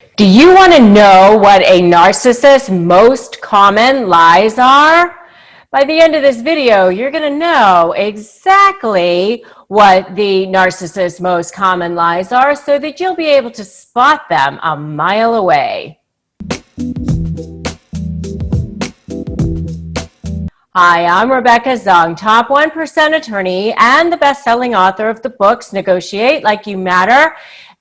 Do you want to know what a narcissist's most common lies are? By the end of this video, you're going to know exactly what the narcissist's most common lies are so that you'll be able to spot them a mile away. Hi, I'm Rebecca Zung, top 1% attorney and the best-selling author of the books Negotiate Like You Matter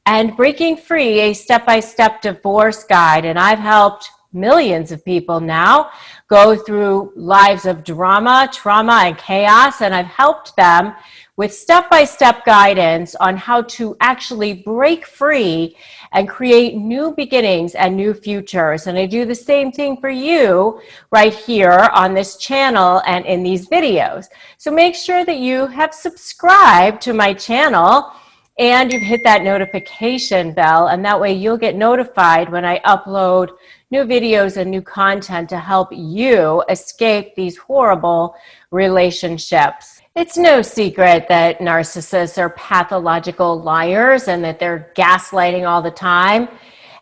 and Breaking Free, a step-by-step divorce guide. And I've helped millions of people now go through lives of drama, trauma, and chaos, and I've helped them with step-by-step guidance on how to actually break free and create new beginnings and new futures. And I do the same thing for you right here on this channel and in these videos. So make sure that you have subscribed to my channel and you've hit that notification bell, and that way you'll get notified when I upload new videos and new content to help you escape these horrible relationships. It's no secret that narcissists are pathological liars and that they're gaslighting all the time.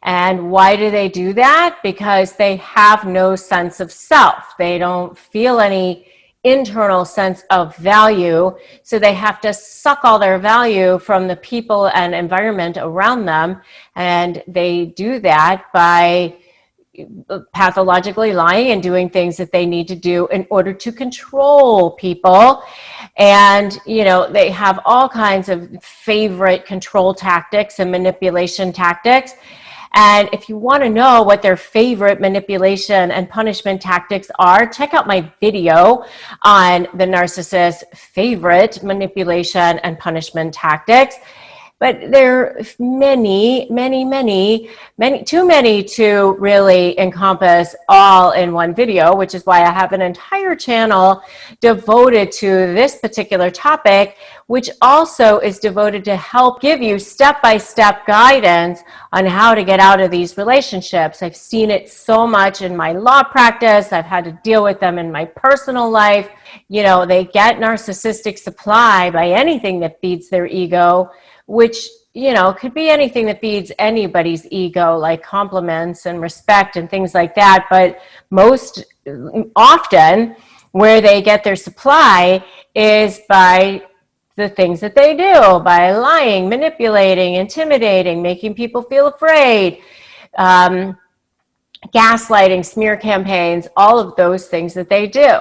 And why do they do that? Because they have no sense of self. They don't feel any internal sense of value, so they have to suck all their value from the people and environment around them, and they do that by pathologically lying and doing things that they need to do in order to control people. And they have all kinds of favorite control tactics and manipulation tactics. And if you want to know what their favorite manipulation and punishment tactics are, check out my video on the narcissist's favorite manipulation and punishment tactics. But there are many, too many to really encompass all in one video, which is why I have an entire channel devoted to this particular topic, which also is devoted to help give you step-by-step guidance on how to get out of these relationships. I've seen it so much in my law practice. I've had to deal with them in my personal life. They get narcissistic supply by anything that feeds their ego, which could be anything that feeds anybody's ego, like compliments and respect and things like that. But most often where they get their supply is by the things that they do, by lying, manipulating, intimidating, making people feel afraid, gaslighting, smear campaigns, all of those things that they do.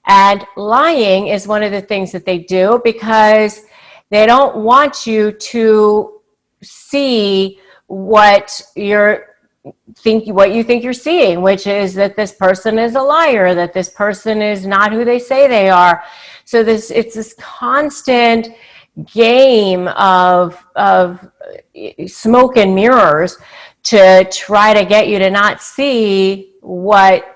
And lying is one of the things that they do because they don't want you to see what you think you're seeing, which is that this person is a liar, that this person is not who they say they are. So it's this constant game of smoke and mirrors to try to get you to not see what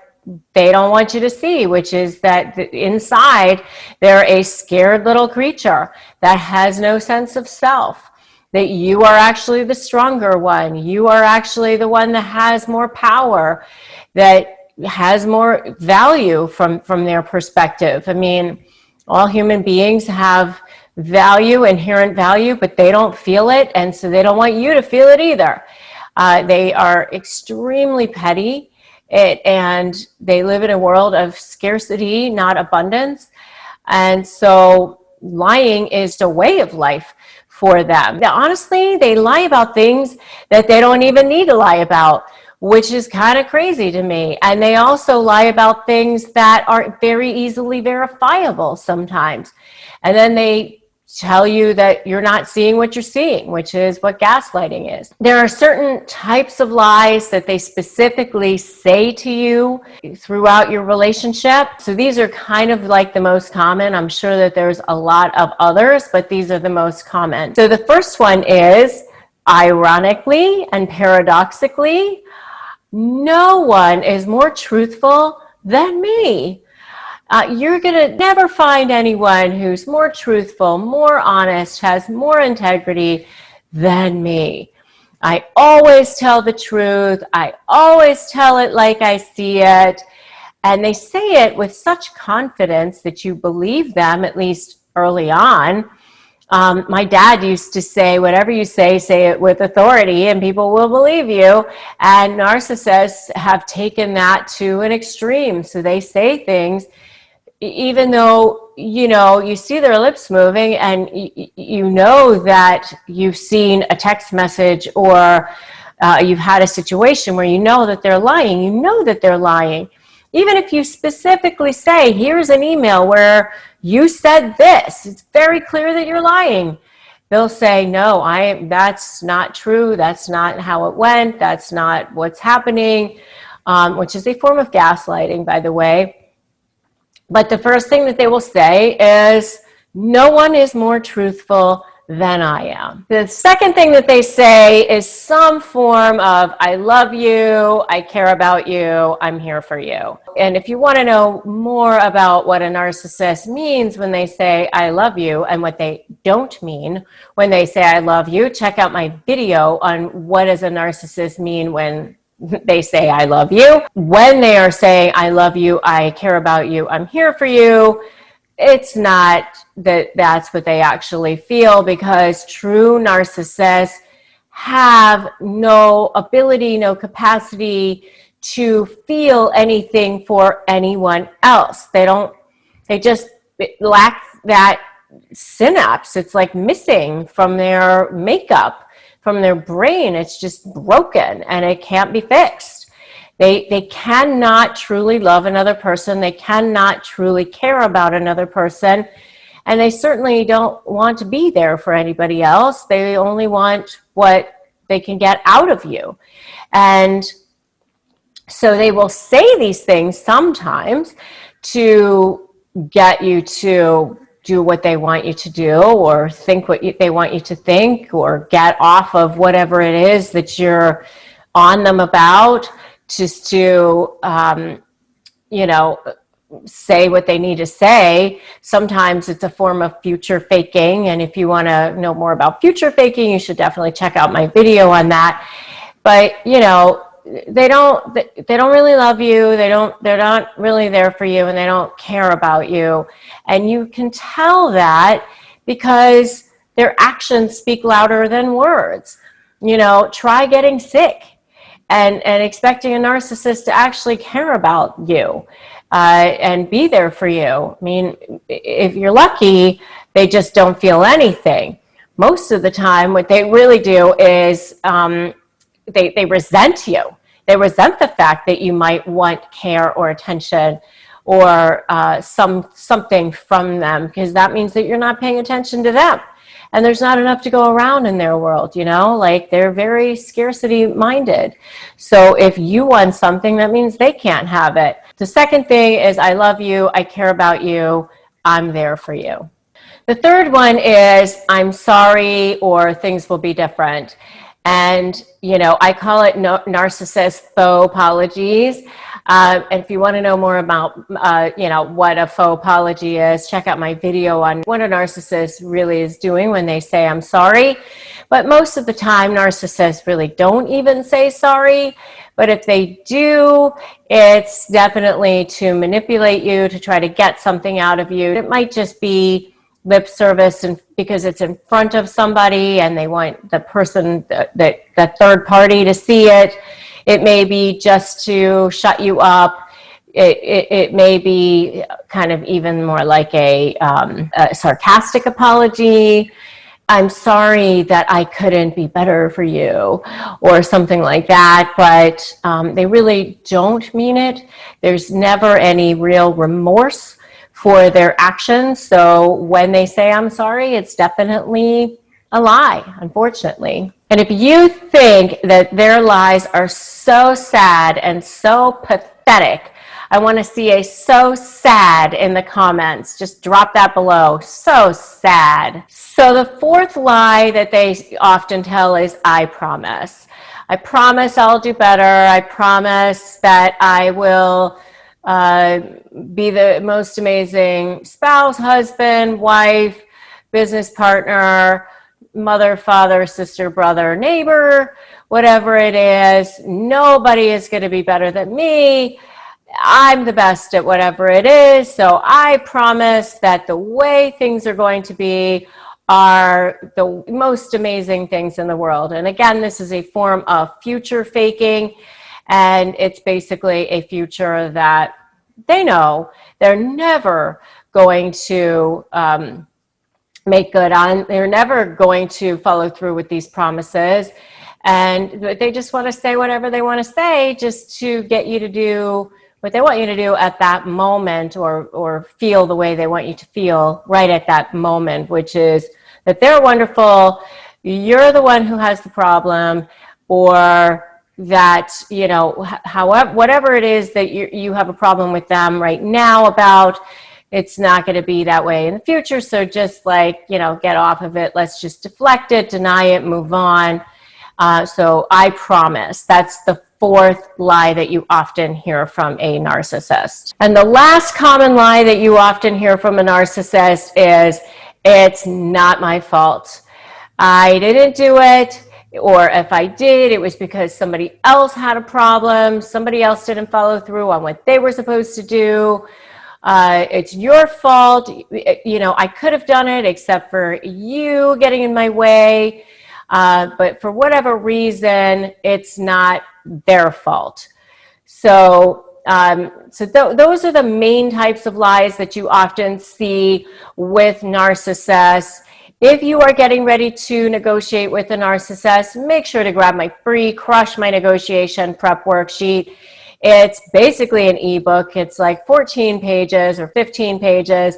they don't want you to see, which is that inside they're a scared little creature that has no sense of self, that you are actually the stronger one. You are actually the one that has more power, that has more value from their perspective. I mean, all human beings have value, inherent value, but they don't feel it, and so they don't want you to feel it either. They are extremely petty. And they live in a world of scarcity, not abundance. And so lying is a way of life for them. Now, honestly, they lie about things that they don't even need to lie about, which is kind of crazy to me. And they also lie about things that are very easily verifiable sometimes. And then they tell you that you're not seeing what you're seeing, which is what gaslighting is. There are certain types of lies that they specifically say to you throughout your relationship. So these are kind of like the most common. I'm sure that there's a lot of others, but these are the most common. So the first one is, ironically and paradoxically, no one is more truthful than me. You're going to never find anyone who's more truthful, more honest, has more integrity than me. I always tell the truth. I always tell it like I see it. And they say it with such confidence that you believe them, at least early on. My dad used to say, whatever you say it with authority and people will believe you. And narcissists have taken that to an extreme. So they say things, even though, you see their lips moving and you know that you've seen a text message or you've had a situation where you know that they're lying. Even if you specifically say, here's an email where you said this, it's very clear that you're lying. They'll say, no, that's not true. That's not how it went. That's not what's happening, which is a form of gaslighting, by the way. But the first thing that they will say is, no one is more truthful than I am. The second thing that they say is some form of, I love you, I care about you, I'm here for you. And if you want to know more about what a narcissist means when they say, I love you, and what they don't mean when they say, I love you, check out my video on what does a narcissist mean when they say, I love you. When they are saying, I love you, I care about you, I'm here for you, it's not that's what they actually feel, because true narcissists have no ability, no capacity to feel anything for anyone else. They just lack that synapse. It's like missing from their makeup, from their brain. It's just broken and it can't be fixed. They cannot truly love another person. They cannot truly care about another person. And they certainly don't want to be there for anybody else. They only want what they can get out of you. And so they will say these things sometimes to get you to do what they want you to do, or think what they want you to think, or get off of whatever it is that you're on them about, just to, say what they need to say. Sometimes it's a form of future faking. And if you want to know more about future faking, you should definitely check out my video on that. But, they don't really love you. They're not really there for you, and they don't care about you. And you can tell that because their actions speak louder than words. Try getting sick and expecting a narcissist to actually care about you and be there for you. I mean, if you're lucky, they just don't feel anything. Most of the time, what they really do is they resent you. They resent the fact that you might want care or attention or something from them, because that means that you're not paying attention to them. And there's not enough to go around in their world, like they're very scarcity minded. So if you want something, that means they can't have it. The second thing is, I love you, I care about you, I'm there for you. The third one is, I'm sorry, or things will be different. And, I call it narcissist faux apologies. And if you want to know more about, what a faux apology is, check out my video on what a narcissist really is doing when they say, I'm sorry. But most of the time, narcissists really don't even say sorry. But if they do, it's definitely to manipulate you, to try to get something out of you. It might just be lip service, and because it's in front of somebody and they want the person, the third party, to see it. It may be just to shut you up. It may be kind of even more like a sarcastic apology. I'm sorry that I couldn't be better for you, or something like that. But they really don't mean it. There's never any real remorse for their actions. So when they say, I'm sorry, it's definitely a lie, unfortunately. And if you think that their lies are so sad and so pathetic, I want to see a so sad in the comments. Just drop that below. So sad. So the fourth lie that they often tell is, I promise. I promise I'll do better. I promise that I will be the most amazing spouse, husband, wife, business partner, mother, father, sister, brother, neighbor, whatever it is. Nobody is going to be better than me. I'm the best at whatever it is. So I promise that the way things are going to be are the most amazing things in the world. And again, this is a form of future faking, and it's basically a future that they know they're never going to make good on. They're never going to follow through with these promises, and they just want to say whatever they want to say just to get you to do what they want you to do at that moment, or feel the way they want you to feel right at that moment, which is that they're wonderful, you're the one who has the problem, or that, you know, however, whatever it is that you have a problem with them right now about, it's not going to be that way in the future. So just like, you know, get off of it. Let's just deflect it, deny it, move on. So I promise. That's the fourth lie that you often hear from a narcissist. And the last common lie that you often hear from a narcissist is, it's not my fault. I didn't do it. Or if I did, it was because somebody else had a problem. Somebody else didn't follow through on what they were supposed to do. It's your fault. You know, I could have done it except for you getting in my way. But for whatever reason, it's not their fault. So, those are the main types of lies that you often see with narcissists. If you are getting ready to negotiate with a narcissist, make sure to grab my free Crush My Negotiation Prep Worksheet. It's basically an ebook. It's like 14 pages or 15 pages.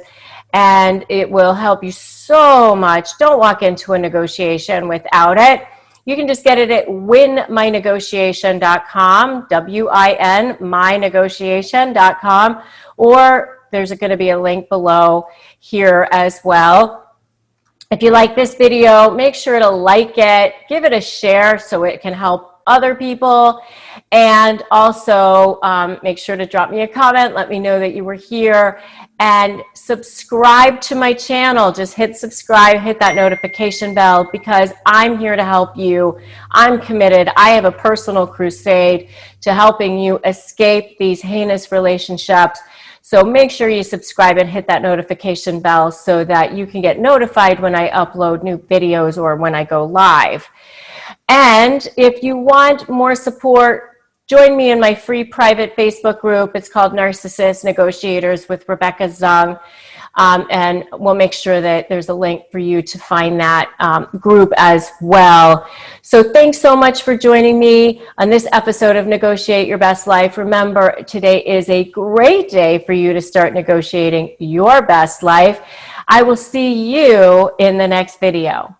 And it will help you so much. Don't walk into a negotiation without it. You can just get it at winmynegotiation.com, WIN, mynegotiation.com, or there's going to be a link below here as well. If you like this video, make sure to like it, give it a share so it can help other people, and also make sure to drop me a comment. Let me know that you were here, and subscribe to my channel. Just hit subscribe, hit that notification bell, because I'm here to help you. I'm committed. I have a personal crusade to helping you escape these heinous relationships. So make sure you subscribe and hit that notification bell so that you can get notified when I upload new videos or when I go live. And if you want more support, join me in my free private Facebook group. It's called Narcissist Negotiators with Rebecca Zung. And we'll make sure that there's a link for you to find that group as well. So thanks so much for joining me on this episode of Negotiate Your Best Life. Remember, today is a great day for you to start negotiating your best life. I will see you in the next video.